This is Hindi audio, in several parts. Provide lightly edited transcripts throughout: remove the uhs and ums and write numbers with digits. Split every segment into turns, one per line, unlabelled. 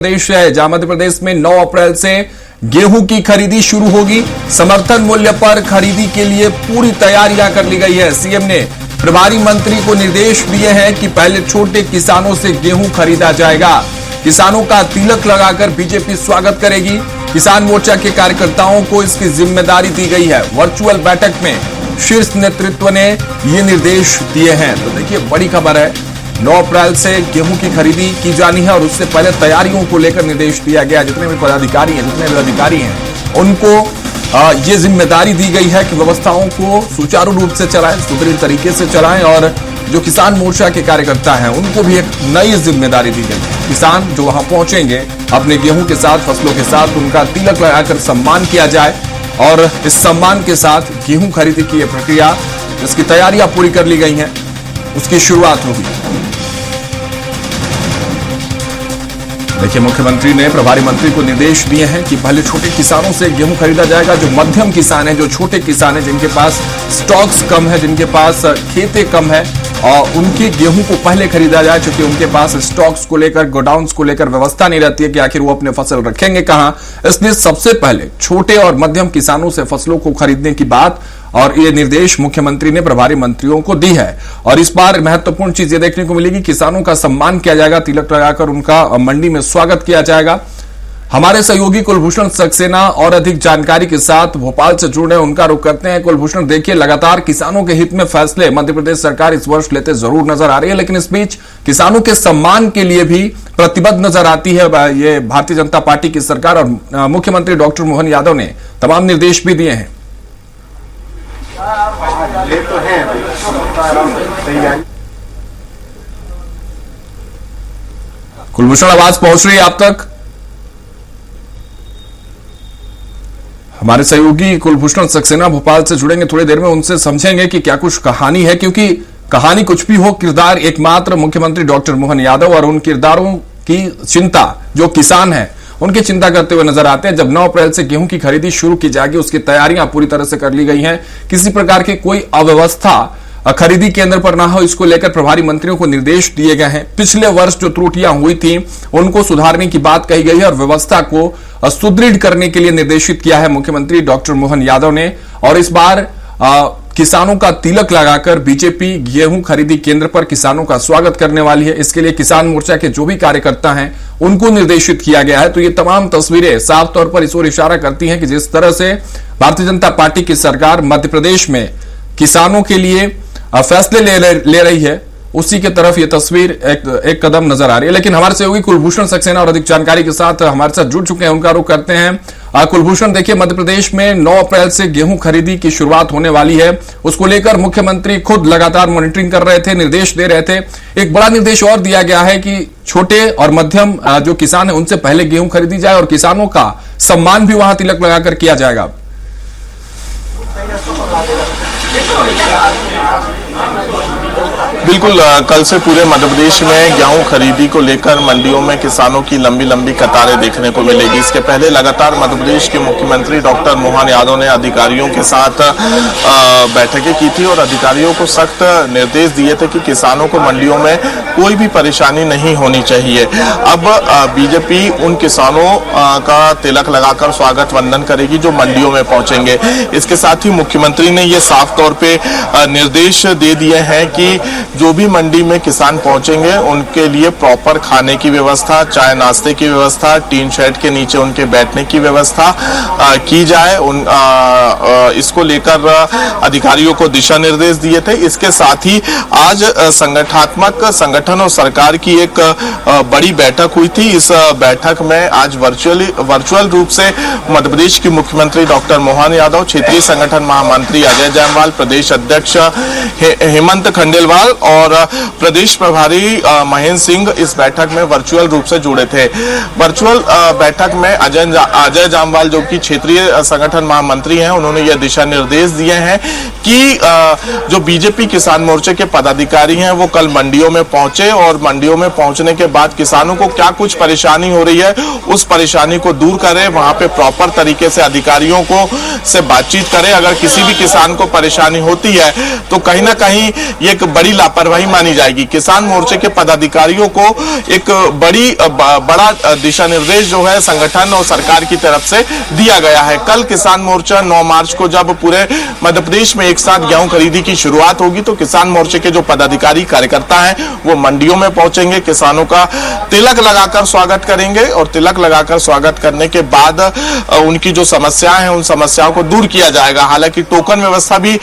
प्रदेश है जहां मध्य प्रदेश में 9 अप्रैल से गेहूं की खरीदी शुरू होगी। समर्थन मूल्य पर खरीदी के लिए पूरी तैयारियां कर ली गई है। सीएम ने प्रभारी मंत्री को निर्देश दिए हैं कि पहले छोटे किसानों से गेहूं खरीदा जाएगा। किसानों का तिलक लगाकर बीजेपी स्वागत करेगी। किसान मोर्चा के कार्यकर्ताओं को इसकी जिम्मेदारी दी गई है। वर्चुअल बैठक में शीर्ष नेतृत्व ने ये निर्देश दिए हैं। तो देखिए, बड़ी खबर है, 9 अप्रैल से गेहूं की खरीदी की जानी है और उससे पहले तैयारियों को लेकर निर्देश दिया गया। जितने भी पदाधिकारी हैं, जितने भी अधिकारी हैं, उनको ये जिम्मेदारी दी गई है कि व्यवस्थाओं को सुचारू रूप से चलाएं, सुदृढ़ तरीके से चलाएं। और जो किसान मोर्चा के कार्यकर्ता हैं, उनको भी एक नई जिम्मेदारी दी गई है। किसान जो वहां पहुंचेंगे अपने गेहूं के साथ, फसलों के साथ, उनका तिलक लगाकर सम्मान किया जाए और इस सम्मान के साथ गेहूं खरीदी की यह प्रक्रिया, जिसकी तैयारियां पूरी कर ली गई हैं, उसकी शुरुआत होगी। देखिए, मुख्यमंत्री ने प्रभारी मंत्री को निर्देश दिए हैं कि पहले छोटे किसानों से गेहूं खरीदा जाएगा। जो मध्यम किसान हैं, जो छोटे किसान हैं, जिनके पास स्टॉक्स कम है, जिनके पास खेतें कम है, और उनके गेहूं को पहले खरीदा जाए, क्योंकि उनके पास स्टॉक्स को लेकर, गोडाउन्स को लेकर व्यवस्था नहीं रहती है कि आखिर वो अपने फसल रखेंगे कहां। इसलिए सबसे पहले छोटे और मध्यम किसानों से फसलों को खरीदने की बात और ये निर्देश मुख्यमंत्री ने प्रभारी मंत्रियों को दी है। और इस बार महत्वपूर्ण चीज ये देखने को मिलेगी, किसानों का सम्मान किया जाएगा, तिलक लगाकर उनका मंडी में स्वागत किया जाएगा। हमारे सहयोगी कुलभूषण सक्सेना और अधिक जानकारी के साथ भोपाल से जुड़े, उनका रुख करते हैं। कुलभूषण, देखिए, लगातार किसानों के हित में फैसले मध्य प्रदेश सरकार इस वर्ष लेते जरूर नजर आ रही है, लेकिन इस बीच किसानों के सम्मान के लिए भी प्रतिबद्ध नजर आती है ये भारतीय जनता पार्टी की सरकार। और मुख्यमंत्री डॉक्टर मोहन यादव ने तमाम निर्देश भी दिए हैं। कुलभूषण, आवाज पहुंच रही है आप तक? हमारे सहयोगी कुलभूषण सक्सेना भोपाल से जुड़ेंगे थोड़ी देर में, उनसे समझेंगे कि क्या कुछ कहानी है, क्योंकि कहानी कुछ भी हो, किरदार एकमात्र मुख्यमंत्री डॉक्टर मोहन यादव और उन किरदारों की चिंता जो किसान है उनकी चिंता करते हुए नजर आते हैं। जब 9 अप्रैल से गेहूं की खरीदी शुरू की जाएगी, उसकी तैयारियां पूरी तरह से कर ली गई हैं। किसी प्रकार की कोई अव्यवस्था खरीदी केंद्र पर ना हो, इसको लेकर प्रभारी मंत्रियों को निर्देश दिए गए हैं। पिछले वर्ष जो त्रुटियां हुई थी, उनको सुधारने की बात कही गई है और व्यवस्था को सुदृढ़ करने के लिए निर्देशित किया है मुख्यमंत्री डॉक्टर मोहन यादव ने। और इस बार किसानों का तिलक लगाकर बीजेपी गेहूं खरीदी केंद्र पर किसानों का स्वागत करने वाली है। इसके लिए किसान मोर्चा के जो भी कार्यकर्ता हैं, उनको निर्देशित किया गया है। तो ये तमाम तस्वीरें साफ तौर पर इस ओर इशारा करती हैं कि जिस तरह से भारतीय जनता पार्टी की सरकार मध्य प्रदेश में किसानों के लिए फैसले ले रही है, उसी के तरफ ये तस्वीर एक कदम नजर आ रही है। लेकिन हमारे सहयोगी कुलभूषण सक्सेना और अधिक जानकारी के साथ हमारे साथ जुड़ चुके हैं, उनका रुख करते हैं। कुलभूषण, देखिए, मध्य प्रदेश में 9 अप्रैल से गेहूं खरीदी की शुरुआत होने वाली है। उसको लेकर मुख्यमंत्री खुद लगातार मॉनिटरिंग कर रहे थे, निर्देश दे रहे थे। एक बड़ा निर्देश और दिया गया है कि छोटे और मध्यम जो किसान है, उनसे पहले गेहूं खरीदी जाए और किसानों का सम्मान भी वहां तिलक लगाकर किया जाएगा।
बिल्कुल, कल से पूरे मध्य प्रदेश में गेहूं खरीदी को लेकर मंडियों में किसानों की लंबी लंबी कतारें देखने को मिलेगी। इसके पहले लगातार मध्य प्रदेश के मुख्यमंत्री डॉक्टर मोहन यादव ने अधिकारियों के साथ बैठकें की थी और अधिकारियों को सख्त निर्देश दिए थे कि किसानों को मंडियों में कोई भी परेशानी नहीं होनी चाहिए। अब बीजेपी उन किसानों का तिलक लगाकर स्वागत वंदन करेगी जो मंडियों में पहुंचेंगे। इसके साथ ही मुख्यमंत्री ने ये साफ तौर पे निर्देश दे दिए हैं कि जो भी मंडी में किसान पहुंचेंगे, उनके लिए प्रॉपर खाने की व्यवस्था, चाय नाश्ते की व्यवस्था, टीन शेड के नीचे उनके बैठने की व्यवस्था की जाए। इसको लेकर अधिकारियों को दिशा निर्देश दिए थे। इसके साथ ही आज संगठनात्मक संगठन और सरकार की एक बड़ी बैठक हुई थी। इस बैठक में आज वर्चुअल रूप से मध्य प्रदेश के मुख्यमंत्री डॉक्टर मोहन यादव, क्षेत्रीय संगठन महामंत्री अजय जायसवाल, प्रदेश अध्यक्ष हेमंत खंडेलवाल और प्रदेश प्रभारी महेंद्र सिंह इस बैठक में वर्चुअल रूप से जुड़े थे। वर्चुअल बैठक में अजय जायसवाल, जो कि क्षेत्रीय संगठन महामंत्री हैं, उन्होंने यह दिशा निर्देश दिए हैं कि जो बीजेपी किसान मोर्चे के पदाधिकारी हैं, वो कल मंडियों में पहुंचे और मंडियों में पहुंचने के बाद किसानों को क्या कुछ परेशानी हो रही है, उस परेशानी को दूर करें। वहां पे प्रॉपर तरीके से अधिकारियों को से बातचीत करें। अगर किसी भी किसान को परेशानी होती है तो कहीं ना कहीं ये एक बड़ी लापरवाही मानी जाएगी। किसान मोर्चे के पदाधिकारियों को एक बड़ा दिशा निर्देश जो है संगठन और सरकार की तरफ से दिया गया है। कल किसान मोर्चा 9 मार्च को जब पूरे मध्य प्रदेश में एक साथ गेहूं खरीदी की शुरुआत होगी तो किसान मोर्चे के जो पदाधिकारी कार्यकर्ता हैं वो मंडियों में पहुंचेंगे, किसानों का तिलक लगाकर स्वागत करेंगे और तिलक लगाकर स्वागत करने के बाद उनकी जो समस्याएं हैं उन समस्याओं को दूर किया जाएगा। हालांकि टोकन व्यवस्था भी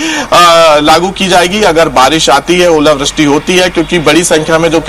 लागू की जाएगी अगर बारिश आती है, ओलावृष्टि होती है, क्योंकि बड़ी संख्या में जो